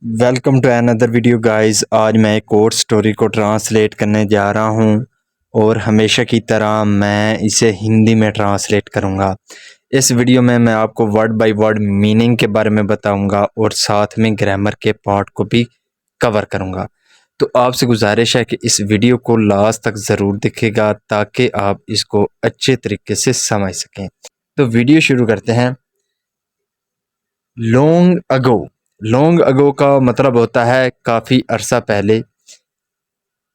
Welcome to another video guys. आज मैं एक और स्टोरी को ट्रांसलेट करने जा रहा हूं और हमेशा की तरह मैं इसे हिंदी में ट्रांसलेट करूंगा। इस वीडियो में मैं आपको वर्ड बाय वर्ड मीनिंग के बारे में बताऊंगा और साथ में ग्रामर के पार्ट को भी कवर करूंगा। तो आपसे गुजारिश है कि इस वीडियो को लास्ट तक ज़रूर देखिएगा ताकि आप इसको अच्छे तरीके से समझ सकें। तो वीडियो शुरू करते हैं। लॉन्ग अगो का मतलब होता है काफ़ी अरसा पहले।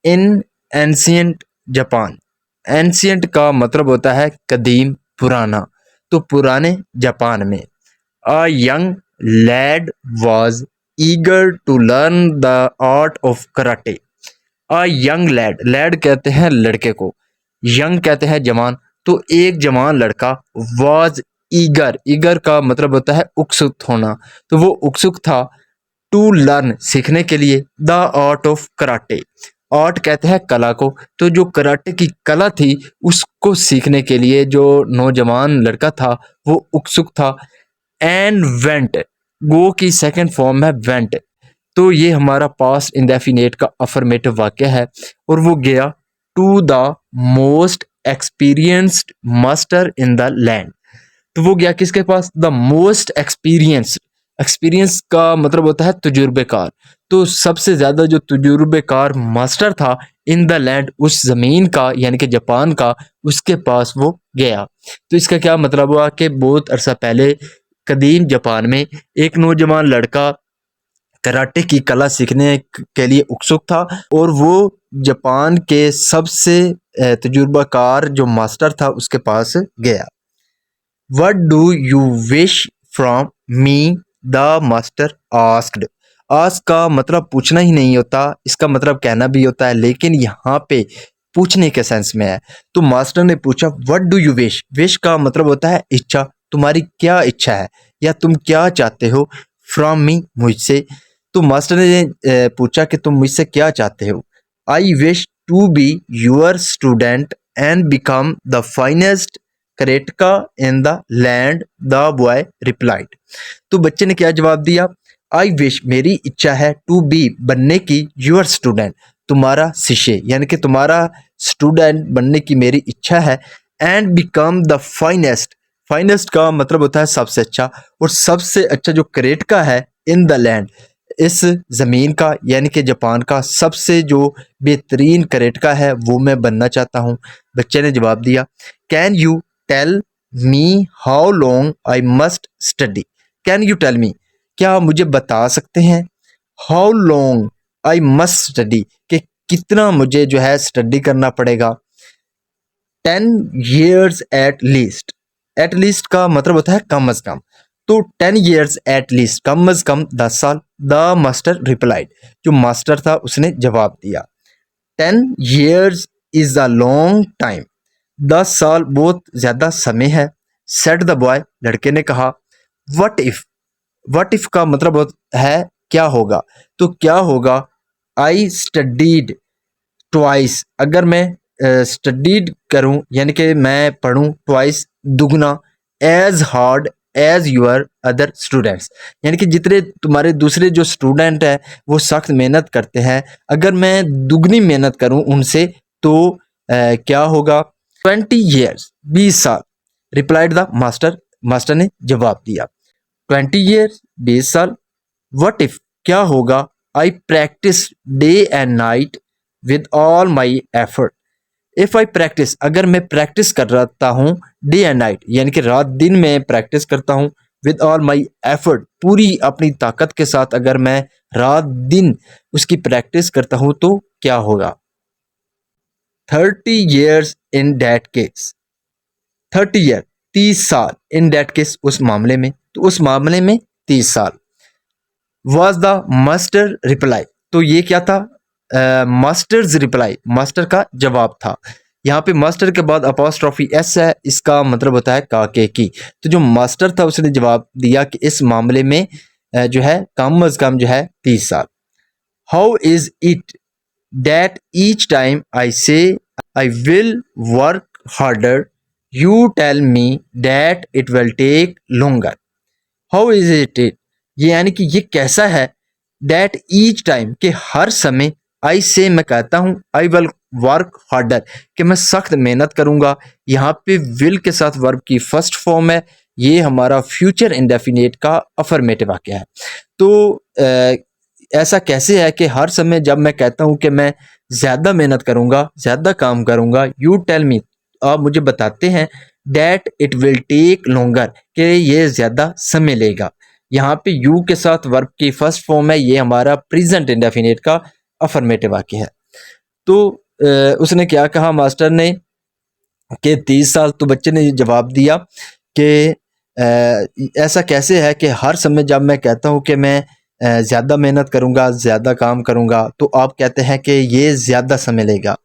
इन एंशियंट जापान, एंशियंट का मतलब होता है कदीम, पुराना। तो पुराने जापान में a young lad was eager to learn the art of karate. A young lad, lad कहते हैं लड़के को, यंग कहते हैं जवान। तो एक जवान लड़का वाज ईगर, ईगर का मतलब होता है उत्सुक होना। तो वो उत्सुक था टू लर्न, सीखने के लिए, the art of karate, art कहते हैं कला को। तो जो कराटे की कला थी उसको सीखने के लिए जो नौजवान लड़का था वो उत्सुक था। एंड वेंट, गो की सेकंड फॉर्म है वेंट। तो ये हमारा पास्ट इंडेफिनेट का अफर्मेटिव वाक्य है। और वो गया to the most experienced master in the land. तो वो गया किसके पास? द मोस्ट एक्सपीरियंस, एक्सपीरियंस का मतलब होता है तजुर्बेकार। तो सबसे ज्यादा जो तजुर्बेकार मास्टर था इन द लैंड, उस जमीन का यानी कि जापान का, उसके पास वो गया। तो इसका क्या मतलब हुआ कि बहुत अरसा पहले कदीम जापान में एक नौजवान लड़का कराटे की कला सीखने के लिए उत्सुक था और वो जापान के सबसे तजुर्बाकार जो मास्टर था उसके पास गया। What do you wish from me? The master asked. Ask का मतलब पूछना ही नहीं होता, इसका मतलब कहना भी होता है, लेकिन यहाँ पे पूछने के सेंस में है। तो मास्टर ने पूछा what do you wish, wish का मतलब होता है इच्छा, तुम्हारी क्या इच्छा है या तुम क्या चाहते हो। फ्रॉम मी, मुझसे। तो मास्टर ने पूछा कि तुम मुझसे क्या चाहते हो। I wish to be your student and become the finest karateka in the land, the boy replied. तो बच्चे ने क्या जवाब दिया? आई विश, मेरी इच्छा है, टू बी, बनने की, योर स्टूडेंट, तुम्हारा शिष्य, यानी कि तुम्हारा स्टूडेंट बनने की मेरी इच्छा है। And become the finest, finest का मतलब होता है सबसे अच्छा, और सबसे अच्छा जो करेटका है इन द लैंड, इस ज़मीन का यानी कि जापान का सबसे जो बेहतरीन करेटका है वो मैं बनना चाहता हूँ। बच्चे ने जवाब दिया can you tell me how long I must study. Can you tell me, क्या आप मुझे बता सकते हैं? How long I must study, कि कितना मुझे जो है स्टडी करना पड़ेगा। 10 years एट लीस्ट का मतलब होता है कम अज कम। तो 10 years एट लीस्ट, कम अज कम 10 साल। द मास्टर रिप्लाइड, जो मास्टर था उसने जवाब दिया। 10 years is a long time, 10 साल बहुत ज्यादा समय है। सेड द बॉय, लड़के ने कहा। वट इफ, वट इफ का मतलब है क्या होगा। तो क्या होगा? आई स्टडीड ट्वाइस, अगर मैं स्टडीड करूं यानी कि मैं पढ़ूं ट्वाइस, दुगना, as hard as your other students, यानी कि जितने तुम्हारे दूसरे जो स्टूडेंट हैं वो सख्त मेहनत करते हैं, अगर मैं दुगनी मेहनत करूं उनसे तो क्या होगा? 20 years, 20 साल। रिप्लाइड द मास्टर, मास्टर ने जवाब दिया। 20 years, 20 साल। वट इफ, क्या होगा? I practise day and night with all my effort. If I practise, अगर मैं प्रैक्टिस कर रहा हूँ, डे एंड नाइट यानी कि रात दिन में प्रैक्टिस करता हूँ, विद ऑल माई एफर्ट, पूरी अपनी ताकत के साथ अगर मैं रात दिन उसकी प्रैक्टिस करता हूँ तो क्या होगा? 30 years in that case, 30 year, 30 साल, इन दैट केस, उस मामले में, तो उस मामले में 30 साल। वॉज द मास्टर रिप्लाई, तो ये क्या था? मास्टर्स रिप्लाई, मास्टर का जवाब था। यहाँ पे मास्टर के बाद अपॉस्ट्रोफी एस है, इसका मतलब होता है काके की। तो जो मास्टर था उसने जवाब दिया कि इस मामले में जो है कम अज कम जो है 30 साल। How is it that each time I say I will work harder you tell me that it will take longer. How is it, ये यानी कि ये कैसा है दैट ईच टाइम कि हर समय आई से मैं कहता हूँ आई विल वर्क हार्डर कि मैं सख्त मेहनत करूंगा। यहाँ पे विल के साथ वर्ब की फर्स्ट फॉर्म है। ये हमारा फ्यूचर इंडेफिनेट का अफर्मेटिव वाक्य है। तो ऐसा कैसे है कि हर समय जब मैं कहता हूँ कि मैं ज्यादा मेहनत करूंगा, ज्यादा काम करूंगा, यू टेल मी, आप मुझे बताते हैं, that it will take longer कि ये ज्यादा समय लेगा। यहाँ पे यू के साथ वर्ब की फर्स्ट फॉर्म है। ये हमारा प्रेजेंट इंडेफिनिट का अफर्मेटिव वाक्य है। तो उसने क्या कहा मास्टर ने कि 30 साल, तो बच्चे ने जवाब दिया कि ऐसा कैसे है कि हर समय जब मैं कहता हूँ कि मैं ज़्यादा मेहनत करूँगा, ज़्यादा काम करूँगा, तो आप कहते हैं कि ये ज़्यादा समय लेगा।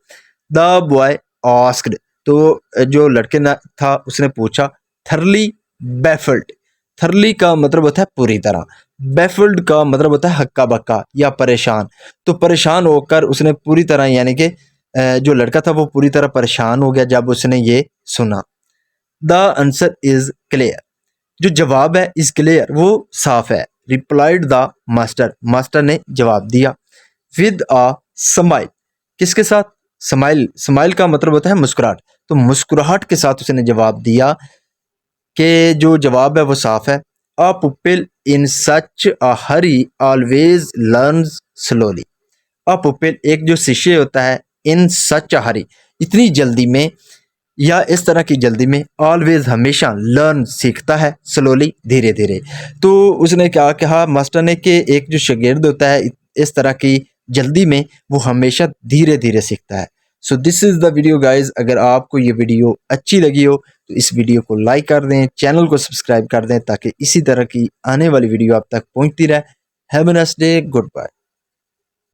द बॉय आस्क्ड, तो जो लड़के ना था उसने पूछा, थरली बैफल्ड। थरली का मतलब होता है पूरी तरह, बैफल्ड का मतलब होता है हक्का बक्का या परेशान। तो परेशान होकर उसने पूरी तरह, यानी कि जो लड़का था वो पूरी तरह परेशान हो गया जब उसने ये सुना। द आंसर इज क्लियर, जो जवाब है इज क्लियर, वो साफ है। रिप्लाइड द मास्टर, मास्टर ने जवाब दिया। विद अ स्माइल, किसके साथ? स्माइल। स्माइल का मतलब होता है मुस्कुराहट, तो मुस्कुराहट के साथ उसने जवाब दिया कि जो जवाब है वो साफ है। अ पुपिल इन सच अ हरी ऑलवेज लर्न्स स्लोली। अ पुपिल एक जो शिष्य होता है, इन सच अ हरी इतनी जल्दी में या इस तरह की जल्दी में, ऑलवेज हमेशा, लर्न सीखता है, स्लोली धीरे धीरे। तो उसने क्या कहा मास्टर ने कि एक जो शागिर्द होता है इस तरह की जल्दी में, वो हमेशा धीरे धीरे सीखता है। So this is the video guys. अगर आपको ये वीडियो अच्छी लगी हो तो इस वीडियो को लाइक कर दें, चैनल को सब्सक्राइब कर दें ताकि इसी तरह की आने वाली वीडियो आप तक पहुंचती रहे। Have a nice day, good bye.